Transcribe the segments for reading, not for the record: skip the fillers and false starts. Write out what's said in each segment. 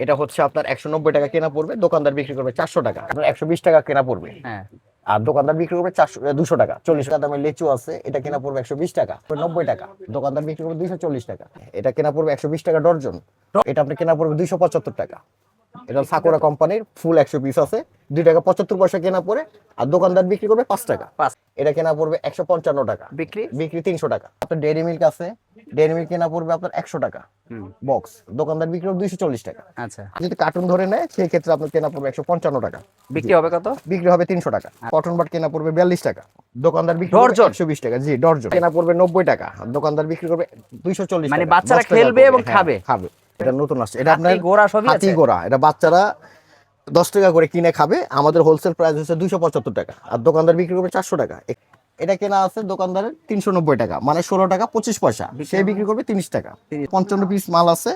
এটা হচ্ছে আপনার 190 টাকা কেনা পড়বে, দোকানদার বিক্রি করবে 400 টাকা। আপনার 120 টাকা কেনা পড়বে, হ্যাঁ আর দোকানদার বিক্রি করবে 200 টাকা। 40 টাকা দামের লিচু আছে, এটা কেনা পড়বে 120 টাকা, 90 টাকা। দোকানদার বিক্রি করবে 240 টাকা। এটা কেনা পড়বে 120 টাকা ডর্জন। এটা আপনি কেনা পড়বে 275 টাকা। এটা সাকুরা কোম্পানির ফুল 100 পিস আছে, 2 টাকা 75 পয়সা কেনা পড়ে, আর দোকানদার বিক্রি করবে 5 টাকা। এটা কেনা পড়বে 155 টাকা, বিক্রি বিক্রি 300 টাকা। আপনার ডেইরি মিল্ক আছে, ডেইরি মিল্ক কেনা পড়বে আপনার 100 টাকা বক্স, দোকানদার বিক্রি করবে 240 টাকা। আচ্ছা যদি কার্টুন ধরে নেয় সেই ক্ষেত্রে আপনার কেনা পড়বে 155 টাকা, বিক্রি হবে কত? বিক্রি হবে 300 টাকা। কটন বাট কেনা পড়বে 42 টাকা, দোকানদার বিক্রি করবে ডর্জন? 120 টাকা। জি ডর্জন। কেনা পড়বে 90 টাকা, আর দোকানদার বিক্রি করবে 240 টাকা। মানে বাচ্চারা 10 টাকা খেলবে করে। এবং হ্যাঁ, খাবে। খাবে। এটা নতুন আসছে, এটা আপনার হাতি ঘোড়া সবই হাতি আছে? ঘোড়া। এটা বাচ্চারা 10 টাকা করে কিনে খাবে। আমাদের হোলসেল প্রাইস হচ্ছে 275 টাকা, আর দোকানদার বিক্রি করবে 400 টাকা। এটা কেনা আছে দোকানদারের 390 টাকা, মানে 16 টাকা 25 পয়সা। সে বিক্রি করবে 30 টাকা। 55 পিস মাল আছে,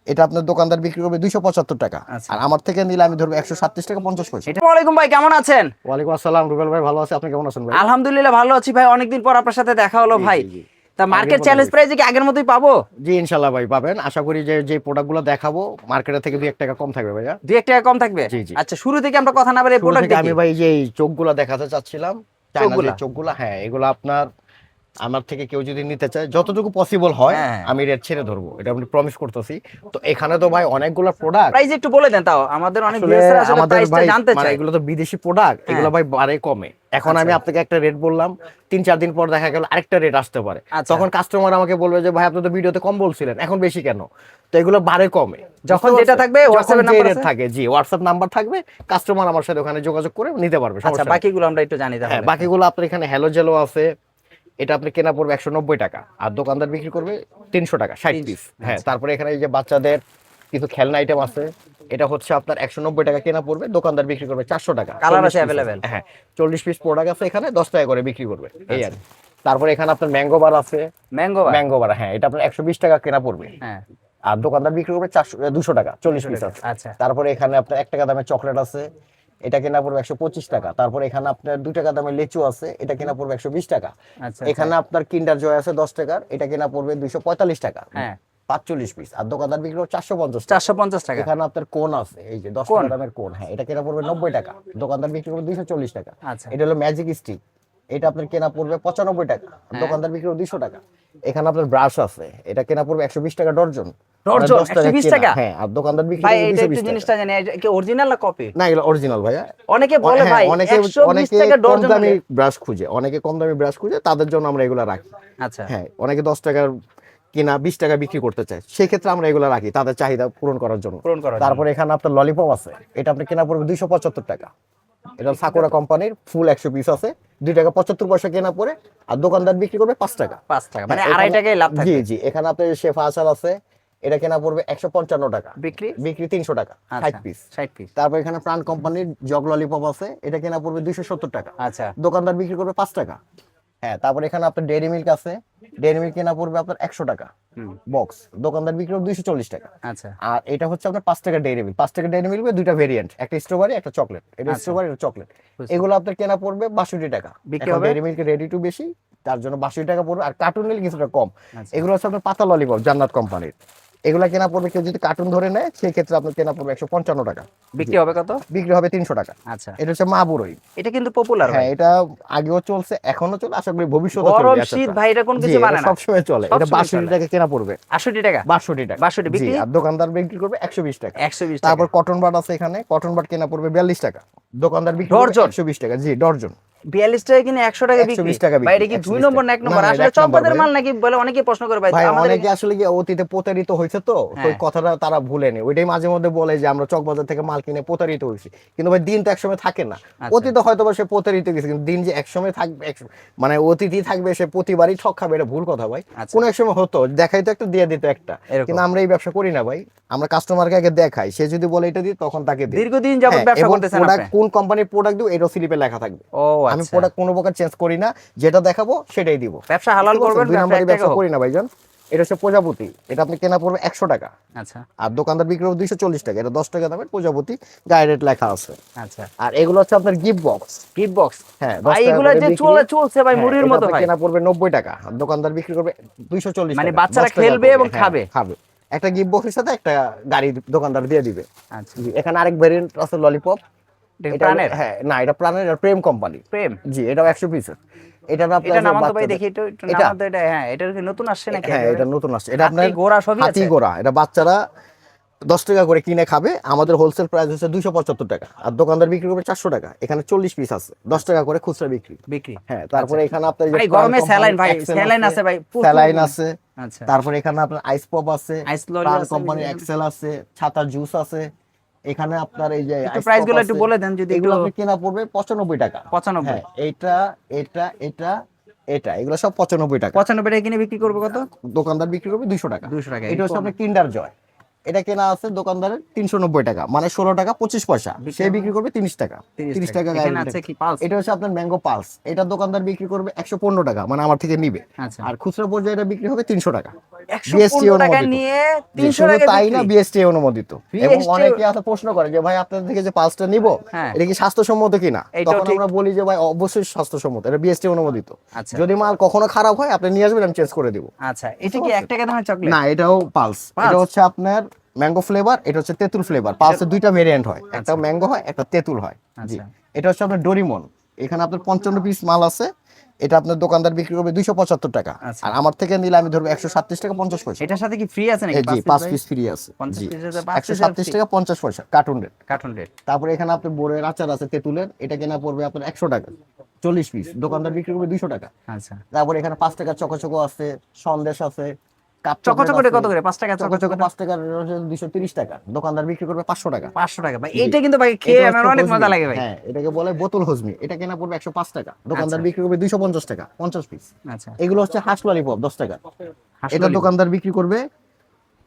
এটা আপনার দোকানদার বিক্রি করবে 275 টাকা, আচ্ছা। আর আমার থেকে নিলে আমি ধরবো 137 টাকা 50 পয়সা। আসসালামু আলাইকুম ভাই, কেমন আছেন? ওয়ালাইকুম আসসালাম রুবেল ভাই, ভালো আছে, আপনি কেমন আছেন ভাই? আলহামদুলিল্লাহ ভালো আছি ভাই, অনেকদিন পর আপনার সাথে দেখা হলো ভাই। জি। তা মার্কেট আগের চ্যালেঞ্জ মতোই। প্রাইসে কি আগের মতোই পাবো? জি ইনশাল্লাহ ভাই পাবেন। আশা করি যে যে প্রোডাক্টগুলো দেখাবো মার্কেটের থেকে 2-1 টাকা কম থাকবে ভাইয়া। 2-1 টাকা কম থাকবে? জি, জি। আচ্ছা, শুরু থেকে আমরা কথা না বলে শুরু প্রোডাক্ট থেকে দেখি। আমি ভাই যে এই চোখগুলো দেখাতে চাচ্ছিলাম, চায়না চোখগুলা? যে চোখগুলো, হ্যাঁ এগুলো আপনার আমার থেকে কেউ যদি নিতে চায় যতটুকু পসিবল হয় হ্যাঁ। আমি রেট ছেড়ে ধরবো, এটা আমি প্রমিস করতেছি। তো এখানে তো ভাই অনেকগুলো প্রোডাক্ট, প্রাইস একটু বলে দেন, তাও আমাদের অনেক আসলে ভিউয়ার্সরা আসলে আমাদের প্রাইসটা ভাই জানতে মানে চায়। এগুলো তো বিদেশি প্রোডাক্ট, এগুলো ভাই বাড়ে কমে। এখন আমি আচ্ছা। আপনাকে একটা রেট বললাম, 3-4 দিন পর দেখা গেল আরেকটা রেট আসতে পারে। আচ্ছা। তখন কাস্টমার আমাকে বলবে যে ভাই আপনি তো ভিডিওতে কম বলছিলেন, এখন বেশি কেন? তো এগুলো বাড়ে কমে। যখন বুঝতে যেটা পারছেন? থাকবে, যখন WhatsApp এর যে নাম্বার রেট আছে? থাকে, জি হোয়াটসঅ্যাপ নাম্বার থাকবে, কাস্টমার আমার সাথে ওখানে যোগাযোগ করে নিতে পারবে, আচ্ছা, সমস্যা নেই। বাকিগুলো আমরা একটু জানি হ্যাঁ তাহলে। বাকিগুলো আপনার এখানে হ্যালো জেলো আছে, এটা আপনি কেনা পড়বে 190 টাকা, আর দোকানদার বিক্রি করবে 300 টাকা 60 পিস। হ্যাঁ আচ্ছা। তারপরে এখানে এই যে বাচ্চাদের কিছু খেলনা আইটেম আছে, এটা হচ্ছে আপনার 190 টাকা কেনা পড়বে, দোকানদার বিক্রি করবে 400 টাকা। কালার 40 আছে piece available? হ্যাঁ 40 পিস প্রোডাক্ট আছে এখানে, 10 টাকা করে বিক্রি করবে এই আচ্ছা। আর কি। তারপরে এখানে আপনার ম্যাঙ্গো বার আছে, ম্যাঙ্গো ম্যাঙ্গো বার, হ্যাঁ এটা আপনার 120 টাকা কেনা পড়বে, হ্যাঁ আর দোকানদার বিক্রি করবে 200 টাকা, 40 পিস আছে। আচ্ছা। তারপরে এখানে আপনার 1 টাকা দামের চকলেট আছে, এটা কেনা পড়বে 125 টাকা। তারপরে এখানে আপনার 2 টাকা দামের লিচু আছে, এটা কেনা পড়বে 120 টাকা। আচ্ছা, এখানে আপনার কিন্ডার জয় আছে 10 টাকার, এটা কেনা পড়বে 245 টাকা, হ্যাঁ 45 পিস, আর দোকানদার বিক্রি করবে 450 টাকা। 450 টাকা। এখানে আপনার কোন আছে, এই যে 10 কোন? টাকা দামের কোন, হ্যাঁ এটা কেনা পড়বে 90 টাকা, দোকানদার বিক্রি করবে 240 টাকা। আচ্ছা। এটা হলো ম্যাজিক স্টিক, এটা আপনার কেনা পড়বে 95 টাকা, দোকানদার বিক্রি করবে 200 টাকা। এখানে আপনার ব্রাশ আছে, এটা কেনা পড়বে 120 টাকা ডর্জন, ডর্জন? মানে 10 টাকা 120 কেনা, টাকা? হ্যাঁ আর দোকানদার বিক্রি ভাই করবে এটা একটু 220 টাকা। জিনিসটা জানি, এটা কি অরিজিনাল না কপি? না এগুলো অরিজিনাল ভাইয়া। অনেকে বলে হ্যাঁ, ভাই অনেকে 120 টাকা কম ডর্জন দামি হলে- ব্রাশ খুঁজে, অনেকে কম দামি ব্রাশ খুঁজে, তাদের জন্য আমরা এগুলো রাখি। আচ্ছা হ্যাঁ অনেকে 10 টাকার কিনা 20 টাকা বিক্রি করতে চায়, সেই ক্ষেত্রে আমরা এগুলো রাখি তাদের চাহিদা পূরণ করার জন্য। পূরণ করার জন্য। তারপরে এখানে আপনার ললিপপ আছে, এটা আপনি কেনা পড়বে 275 টাকা। এটা সাকুরা কোম্পানির ফুল 100 পিস আছে, 2 টাকা 75 পয়সা কেনা পড়ে, আর দোকানদার বিক্রি করবে 5 টাকা। 5 টাকা, মানে হ্যাঁ, 2.5 এখানে- টাকায় লাভ জি থাকবে। জি। এখানে আপনার শেফা আচার আছে, এটা কেনা পড়বে 155 টাকা, বিক্রি বিক্রি 300 টাকা, 60 পিস। 60 পিস। তারপর এখানে প্রাণ কোম্পানির জগ ললিপপ আছে, এটা কেনা পড়বে 270 টাকা, আচ্ছা দোকানদার বিক্রি করবে 5 টাকা। হ্যাঁ তারপর এখানে আপনার ডেইরি মিল্ক আছে, ডেইরি মিল্ক কেনা পড়বে আপনার 100 টাকা বক্স, দোকানদার বিক্রি করবে 240 টাকা। আচ্ছা আর এটা হচ্ছে আপনার 5 টাকা ডেইরি মিল্ক, 5 টাকা ডেইরি মিল্ক দুইটা ভেরিয়েন্ট, একটা স্ট্রবেরি একটা চকলেট, এটা আচ্ছা। স্ট্রবেরি এটা চকলেট। বুঝছি। এগুলো আপনার কেনা পড়বে 62 টাকা, বিক্রি এখন হবে? ডেইরি মিল্ক রেডি টু বেশি, তার জন্য 62 টাকা পড়বে, আর কার্টুন নিলে কিছুটা কম। আচ্ছা। এগুলো হচ্ছে আপনার পাতা ললিপপ জান্নাত কোম্পানির, এগুলা কেনা পড়বে কেউ যদি কার্টুন ধরে নেয় সেই ক্ষেত্রে আপনার কেনা পড়বে 155 টাকা, বিক্রি হবে কত? বিক্রি হবে 300 টাকা। আচ্ছা, এটা হচ্ছে মা বুড়োই। এটা কিন্তু পপুলার হ্যাঁ ভাই। এটা আগেও চলছে, এখনো চলে, আশা করি ভবিষ্যতে চলবে। গরম আচ্ছা, শীত আচ্ছা। ভাই, এটা কোন জি, কিছু এটা মানে না। সবসময় চলে। এটা সবসময় 62 চলে। টাকা কেনা পড়বে, 68 টাকা, 62 টাকা, 62 জি, বিক্রি? আর দোকানদার বিক্রি করবে 120 টাকা। 120 টাকা। তারপর কটন বাট আছে, এখানে কটন বাট কেনা পড়বে 42 টাকা, দোকানদার বিক্রি করবে ডর্জন? 120 টাকা, জি ডর্জন। 42 টাকা কিনে 100 টাকা বিক্রি? 120 টাকা বিক্রি, ভাই এটা কি 2 120 নম্বর না 1 টাকা? নম্বর? না, আসলে এটা 1 নম্বর চকবাদের ভাই। মাল নাকি বলে অনেকে প্রশ্ন করে ভাই। ভাই আমাদের অনেকে আসলে কি অতীতে প্রতারিত হয়েছে, তো ওই হ্যাঁ। কথাটা তারা ভুলেনি, ওইটাই মাঝে মধ্যে বলে যে আমরা চকবাজার থেকে মাল কিনে প্রতারিত হয়েছি, কিন্তু ভাই দিন তো একসময় থাকে না। অতীতে হয়তো বা সে প্রতারিত গেছে, কিন্তু দিন যে একসময় থাকবে, মানে অতিথি থাকবে, সে প্রতিবারই ঠক খাবে, এটা ভুল কথা ভাই। আচ্ছা। কোন এক সময় হতো দেখাই তো একটা দিয়ে দিত একটা, এরকম। কিন্তু আমরা এই ব্যবসা করি না ভাই, আমরা কাস্টমারকে আগে দেখাই, সে যদি বলে এটা দিই তখন তাকে দিই। দীর্ঘদিন যাবত হ্যাঁ, ব্যবসা এবং করতেছেন product আপনি? কোন কোম্পানির প্রোডাক্ট দিব এটাও স্লিপে লেখা থাকবে। ও আমি আচ্ছা। প্রোডাক্ট কোনো প্রকার চেঞ্জ করি না, যেটা দেখাবো সেটাই দিব। ব্যবসা হালাল বুঝতে পারছেন? করবেন, দুই ব্যবসা নম্বরই এক টাকা ব্যবসা হোক। করি না ভাইজান। এটা হচ্ছে প্রজাপতি, এটা আপনি কেনা পড়বে 100 টাকা, আচ্ছা আর দোকানদার বিক্রি করবে 240 টাকা। এটা 10 টাকা দামের প্রজাপতি, গায়ে রেট লেখা আছে। আচ্ছা। আর এগুলো হচ্ছে আপনার গিফট বক্স। Gift box? হ্যাঁ 10 ভাই টাকা এগুলা করে যে বিক্রি। চলছে ভাই হ্যাঁ, মুড়ির এটা মতো আপনার ভাই। কেনা পড়বে 90 টাকা, আর দোকানদার বিক্রি করবে 240 মানে টাকা। বাচ্চারা 10 টাকা খেলবে করে। এবং হ্যাঁ, খাবে। খাবে। একটা গিফট বক্সের সাথে একটা গাড়ি দোকানদার দিয়ে দিবে। আচ্ছা, জি, এখানে আরেক ভেরিয়েন্ট আছে ললিপপ। এটা কি এটা প্রাণের? হ্যাঁ, না এটা প্রাণের, এটা প্রেম কোম্পানি। প্রেম। জি, এটাও 100 পিস। এটা আপনার এটা যে নামান তো ভাই বাচ্চাদের- দেখি, একটু একটু এটা নামান তো। এটা হ্যাঁ, এটা কি নতুন আসছে নাকি? হ্যাঁ, একেবারে? এটা নতুন আসছে। এটা আপনার হাতি ঘোড়া সবই হাতি আছে? ঘোড়া। এটা বাচ্চারা 10 টাকা করে কিনে খাবে। আমাদের হোলসেল প্রাইস হচ্ছে 275 টাকা, আর দোকানদার বিক্রি করবে 400 টাকা। এখানে 40 পিস আছে, 10 টাকা করে খুচরা বিক্রি। বিক্রি। হ্যাঁ, তারপরে এখানে আপনার ভাই গরমে স্যালাইন ভাই, স্যালাইন আছে ভাই, প্রচুর স্যালাইন পরিমাণে। আছে। আচ্ছা, তারপরে এখানে আপনার আইস পপ আছে, আইস লরি প্রাণ আছে, কোম্পানির এখানে। এক্সেল আছে, ছাতা জুস আছে। এখানে আপনার এই যে একটু ice প্রাইস pop গুলো আছে। একটু বলে দেন যদি এগুলো একটু। আপনি কেনা পড়বে 95 টাকা। 95? হ্যাঁ, এটা এটা এটা এটা এগুলো সব 95 টাকা। 95 টাকা কিনে বিক্রি করবো কত? দোকানদার বিক্রি করবে 200 টাকা। 200 টাকা। এটা হচ্ছে আপনার কিন্ডার জয়। এটা কেনা আছে দোকানদারের 390 টাকা, মানে 16 টাকা 25 পয়সা। সে বিক্রি করবে 30 টাকা। 30 টাকা এখানে গায়ে আছে দিতে। কি পালস? এটা হচ্ছে আপনার ম্যাঙ্গো পালস। এটা দোকানদার বিক্রি করবে 115 টাকা, মানে আমার থেকে নিবে। আচ্ছা, আর খুচরা পর্যায়ে এটা বিক্রি হবে 300 টাকা। 115 টাকা নিয়ে 300 শুধু টাকা তাই না, বিক্রি। বিএসটি অনুমোদিত। এবং BST অনেকে আছে প্রশ্ন করে যে ভাই আপনাদের থেকে যে পালসটা নিব, হ্যাঁ। এটা কি স্বাস্থ্যসম্মত কিনা? এইটাও তখন ঠিক। আমরা বলি যে ভাই অবশ্যই স্বাস্থ্যসম্মত, এটা বিএসটি অনুমোদিত। আচ্ছা, যদি মাল কখনো খারাপ হয় আপনি নিয়ে আসবেন, আমি চেঞ্জ করে দিব। আচ্ছা। এটা কি 1 টাকা দামের চকলেট? না, এটাও পালস। পালস? এটা হচ্ছে আপনার ম্যাঙ্গো ফ্লেভার, এটা হচ্ছে তেঁতুল ফ্লেভার। পালসের দুইটা ভেরিয়েন্ট হয়, একটা আচ্ছা। ম্যাঙ্গো হয়, একটা তেঁতুল হয়। জি, আচ্ছা। এটা হচ্ছে আপনার ডোরিমন। এখানে আপনার 55 পিস মাল আছে। এটা আপনার দোকানদার বিক্রি করবে 275 টাকা, আচ্ছা। আর আমার থেকে নিলে আমি ধরবো 137 টাকা 50 পয়সা। এটার সাথে কি ফ্রি আছে নাকি? জি, 5 পিস ফ্রি আছে। 50 জি, পিসের 5 পিসের 137 টাকা 50 পয়সা কার্টুন রেট। Cartoon rate. তারপরে এখানে আপনার বড়ের আচার আছে তেঁতুলের, এটা কেনা পড়বে আপনার 100 টাকা, 40 পিস। দোকানদার বিক্রি করবে 200 টাকা। আচ্ছা, তারপরে এখানে 5 টাকা চকোচকো আছে, সন্দেশ আছে, কাপ চকোচকোটা কত করে? 5 টাকা চকোচকো 5 টাকা, 230 টাকা। দোকানদার বিক্রি করবে 500 টাকা। 500 টাকা ভাই। জি। এইটা কিন্তু ভাই খেয়ে এটা আমার হচ্ছে অনেক হজমি। মজা লাগে ভাই। হ্যাঁ, এটাকে বলে বোতল হজমি। এটা কেনা পড়বে 105 টাকা, দোকানদার আচ্ছা। বিক্রি করবে 250 টাকা, 50 পিস। আচ্ছা, এগুলো হচ্ছে হাঁস ললিপপ 10 টাকা। হাঁস এটা ললিপপ। দোকানদার বিক্রি করবে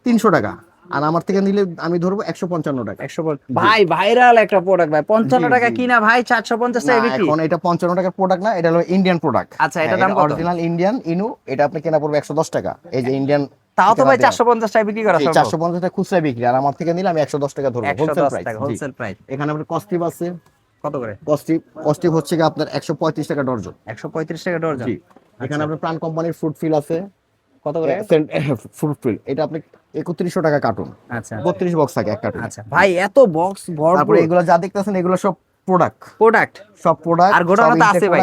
300 টাকা, আর আমার থেকে নিলে আমি ধরবো 155 টাকা। 100 ভাই ভাইরাল একটা প্রোডাক্ট ভাই। 55 জি, টাকা জি। কিনা ভাই 450 না, টাকা বিক্রি। এখন এটা 55 টাকার প্রোডাক্ট না, এটা হলো ইন্ডিয়ান প্রোডাক্ট। আচ্ছা, এটার দাম কত? অরিজিনাল ইন্ডিয়ান ইনু। এটা আপনি কেনা পড়বে 110 টাকা। এই যে ইন্ডিয়ান, তাও তো ভাই 450 টাকা বিক্রি করা সম্ভব। 450 টাকা খুচরা বিক্রি, আর আমার থেকে নিলে আমি 110 টাকা ধরবো হোলসেল 110 প্রাইস। টাকা হোলসেল প্রাইস। এখানে আপনার কস্টিপ আছে। কত করে? কস্টিপ কস্টিপ হচ্ছে কি আপনার 135 টাকা ডর্জন। 135 টাকা ডজন। জি, এখানে আপনার প্রাণ কোম্পানির ফ্রুট ফিল আছে। কত করে? ফ্রুট ফিল এটা আপনি 3100 টাকা কার্টুন। আচ্ছা, 32 বক্স থাকে এক কার্টুন। আচ্ছা ভাই এত বক্স ভরপুর তারপরে এগুলো যা দেখতেছেন এগুলো সব প্রোডাক্ট, প্রোডাক্ট। সব প্রোডাক্ট। আর গোডাউন তো আছে ভাই,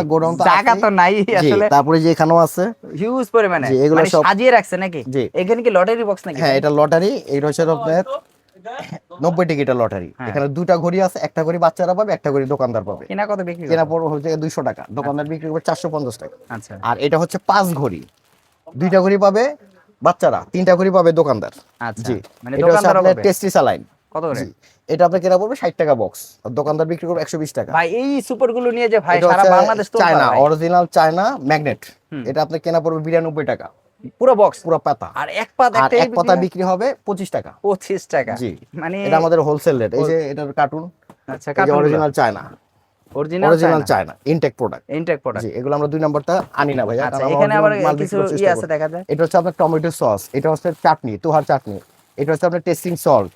জায়গা তো নাই আসলে। তারপরে যে এখানেও আছে। হিউজ পরিমাণে, জি, এগুলো মানে সব- সাজিয়ে রাখছে নাকি? জি। এখানে কি লটারি বক্স নাকি? হ্যাঁ, এটা লটারি। এইটা হচ্ছে আপনার 90 টিকিটের লটারি। হ্যাঁ। এখানে দুটা ঘড়ি আছে, একটা ঘড়ি বাচ্চারা পাবে, একটা ঘড়ি দোকানদার পাবে। কিনা কত বিক্রি করে? কেনা পড়বে হচ্ছে 200 টাকা, দোকানদার বিক্রি করবে 450 টাকা। আচ্ছা, আর এটা হচ্ছে 5 ঘড়ি, দুইটা ঘড়ি পাবে বাচ্চারা, তিনটা ঘড়ি পাবে দোকানদার। আচ্ছা। জি, মানে এটা হচ্ছে দোকানদারও আপনার পাবে। Tasty saline. কত করে? জি, এটা আপনার কেনা পড়বে 60 টাকা বক্স, আর দোকানদার বিক্রি করবে 120 টাকা। ভাই এই সুপার গুলো নিয়ে যে ভাই এটা সারা হচ্ছে বাংলাদেশ তো চায়না, অরিজিনাল চায়না ম্যাগনেট। এটা আপনার কেনা পড়বে 92 টাকা, পুরো বক্স। পুরো পাতা। আর এক পাত আর একটাই এক পাতা বিক্রি হবে 25 টাকা। 25 টাকা। জি, মানে এটা আমাদের হোলসেল রেট। এই যে এটার কার্টুন, আচ্ছা, এই যে original China, original original China intake product. Intake product. জি, এগুলো আমরা 2 নাম্বারটা আনি না ভাইয়া, আচ্ছা, কারণ এখানে আমরা আবার মাল কিছু বিক্রি করার ই চেষ্টা আছে করি। দেখা যায়। এটা হচ্ছে আপনার টমেটো সস, এটা হচ্ছে চাটনি, তোহার চাটনি। এটা হচ্ছে আপনার টেস্টিং সল্ট,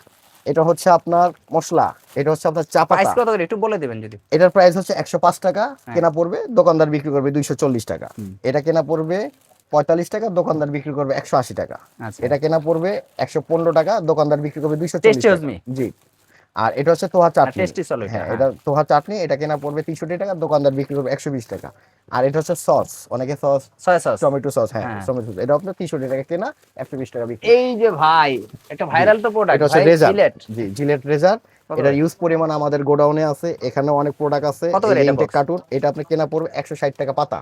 এটা হচ্ছে আপনার মশলা, এটা হচ্ছে আপনার চা প্রাইস পাতা। কত করে একটু বলে দিবেন যদি। এটার প্রাইস হচ্ছে 105 টাকা, হ্যাঁ। কেনা পড়বে, দোকানদার বিক্রি করবে 240 টাকা। এটা কেনা পড়বে 45 টাকা, দোকানদার বিক্রি করবে 180 টাকা। আচ্ছা, এটা কেনা পড়বে 115 টাকা, দোকানদার বিক্রি করবে 240 টেস্টি টাকা। হজমি। জি, আর এটা হচ্ছে তোহা চাটনি। টেস্টি সল এটা, হ্যাঁ, হ্যাঁ। এটা তোহা চাটনি, এটা কেনা পড়বে 63 টাকা, দোকানদার বিক্রি করবে 120 টাকা। আর এটা হচ্ছে সস, অনেকে sauce, soya sauce. Tomato sauce. হ্যাঁ, হ্যাঁ। Tomato sauce. এটা আপনার 63 টাকা কেনা, 120 টাকা বিক্রি। এই যে ভাই একটা ভাইরাল তো প্রোডাক্ট এটা হচ্ছে ভাই, রেজার। সিলেট। জি, জিলেট রেজার। কত এটা করে? ইউজ পরিমাণ আমাদের গোডাউনে আছে, এখানেও অনেক প্রোডাক্ট আছে। কত করে এটা box? কার্টুন, এটা আপনি কেনা পড়বে 160 টাকা পাতা।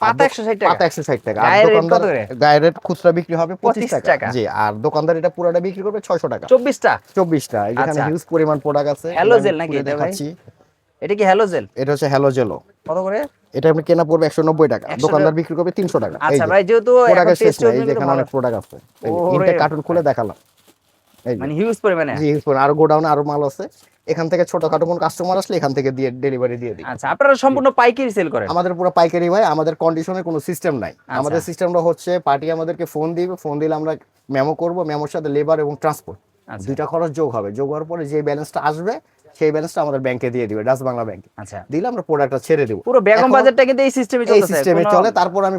পাতা 160 টাকা? পাতা 160 টাকা। আর গায়ের rate দোকানদার কত করে? গায়ের রেট খুচরা বিক্রি হবে 25 25 টাকা। টাকা। জি, আর দোকানদার এটা পুরোটা বিক্রি করবে 600 টাকা। 24 টা? 24 টা। এখানে আচ্ছা। হিউজ পরিমাণ প্রোডাক্ট আছে। হ্যালো এগুলো আমি জেল নাকি খুলে এটা ভাই? দেখাচ্ছি। এটা কি হ্যালো জেল? এটা হচ্ছে হ্যালো জেলো। কত করে? এটা আপনি কেনা পড়বে 190 টাকা, 100 দোকানদার বিক্রি করবে 300 টাকা। আচ্ছা ভাই, যেহেতু প্রোডাক্টের শেষ টেস্ট নাই, এই যে এখানে অনেক প্রোডাক্ট আছে। এই যে ওরে ইনটেক কার্টুন খুলে দেখালাম। এই যে মানে হিউজ পরিমাণে। জি, হিউজ পরিমাণ। আর গোডাউনে আরো মাল আছে, এখান থেকে ছোটখাটো কোন কাস্টমার আসলে এখান থেকে দিয়ে ডেলিভারি দিয়ে দিই। আচ্ছা, আপনারা সম্পূর্ণ পাইকারি সেল করেন? আমাদের পুরো পাইকারি ভাই, আমাদের কন্ডিশনের কোনো সিস্টেম নাই। আচ্ছা। আমাদের সিস্টেমটা হচ্ছে পার্টি আমাদেরকে ফোন দিবে, ফোন দিলে আমরা মেমো করব, মেমোর সাথে লেবার এবং ট্রান্সপোর্ট আচ্ছা। দুইটা খরচ যোগ হবে। যোগ হওয়ার পরে যে ব্যালেন্সটা আসবে সেই ব্যালেন্সটা আমাদের ব্যাংকে দিয়ে দিবে, ডাচ বাংলা ব্যাংকে আচ্ছা, দিলে আমরা প্রোডাক্টটা ছেড়ে দেবো। পুরো বেগম এখন বাজারটা কিন্তু এই সিস্টেমে এই চলতেছে। সিস্টেমে চলে। তারপর আমি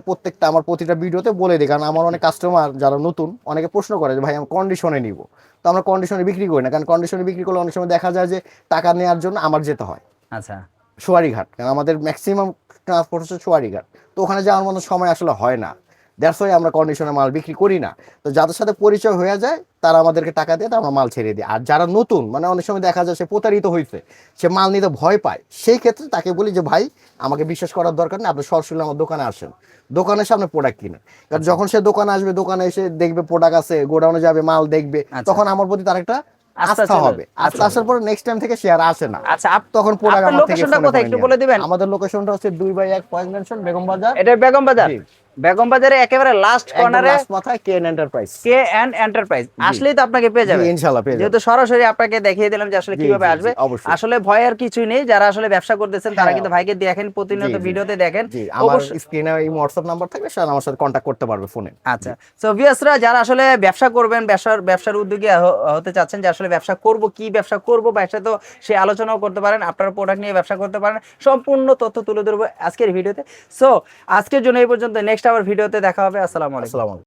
আমার প্রতিটা ভিডিওতে বলে দিই, কারণ আমার অনেক কাস্টমার যারা নতুন অনেকে প্রশ্ন করে যে ভাই আমি কন্ডিশনে নিব, তো আমরা কন্ডিশনে বিক্রি করি না, কারণ কন্ডিশনে বিক্রি করলে অনেক সময় দেখা যায় যে টাকা নেওয়ার জন্য আমার যেতে হয় আচ্ছা, চুয়াড়িঘাট, কারণ আমাদের ম্যাক্সিমাম ট্রান্সপোর্ট হচ্ছে চুয়াড়িঘাট, তো ওখানে যাওয়ার মতো সময় আসলে হয় না, দ্যাটস ওয়াই আমরা কন্ডিশনে মাল বিক্রি করি না। তো যাদের সাথে পরিচয় হয়ে যায় তারা আমাদেরকে টাকা দিয়ে আমরা মাল ছেড়ে দিই। আর যারা নতুন, মানে অনেক সময় দেখা যায় সে প্রতারিত হয়েছে, সে মাল নিতে ভয় পায়, সেই ক্ষেত্রে তাকে বলি যে ভাই আমাকে বিশ্বাস করার দরকার নেই, আপনি সরাসরি আমার দোকানে আসেন, দোকানের সামনে প্রোডাক্ট কিনেন। কারণ যখন সে দোকানে আসবে, দোকানে এসে দেখবে প্রোডাক্ট আছে, গোডাউনে যাবে, মাল দেখবে, আচ্ছা। তখন আমার প্রতি তার একটা আস্থা আস্থা চলে হবে। আস্থা আসার পরে নেক্সট টাইম থেকে সে আর আসে না। আচ্ছা, তখন প্রোডাক্ট আপনার আমার থেকে লোকেশনটা কোথায় একটু বলে দিবেন? আমাদের লোকেশনটা হচ্ছে 2/1 পয়েন্ট মেনশন, বেগম বাজার। এটা বেগম বাজার। জি। বেগম বাজারে একেবারে লাস্ট কর্নারে মাথায় KN enterprise. K and enterprise, আসলেই তো আপনাকে পেয়ে যাবে। ইনশাআল্লাহ পেয়ে যাবে। যেহেতু সরাসরি আপনাকে দেখিয়ে দিলাম যে আসলে জি, কিভাবে জি, জি, আসবে। অবশ্যই। আসলে ভয়ের কিছুই নেই, যারা আসলে ব্যবসা করতেছেন তারা হ্যাঁ। কিন্তু ভাইকে দেখেন, প্রতিনিয়ত জি, জি। ভিডিওতে দেখেন। জি, আমার অবশ্যই। স্ক্রিনে এই হোয়াটসঅ্যাপ নাম্বার থাকবে, স্যার আমার সাথে কন্টাক্ট করতে পারবে ফোনে। আচ্ছা, সো ভিউয়ার্সরা যারা আসলে ব্যবসা করবেন, ব্যবসার উদ্যোগী হতে চাচ্ছেন, যে আসলে ব্যবসা করব, কি ব্যবসা করব, ব্যবসা তো সে আলোচনাও করতে পারেন, আপনার প্রোডাক্ট নিয়ে ব্যবসা করতে পারেন, সম্পূর্ণ তথ্য তুলে ধরবো আজকের ভিডিওতে। সো আজকের জন্য এই পর্যন্ত, নেক্সট আবার ভিডিওতে দেখা হবে। আসসালামু আলাইকুম। আসসালামু আলাইকুম।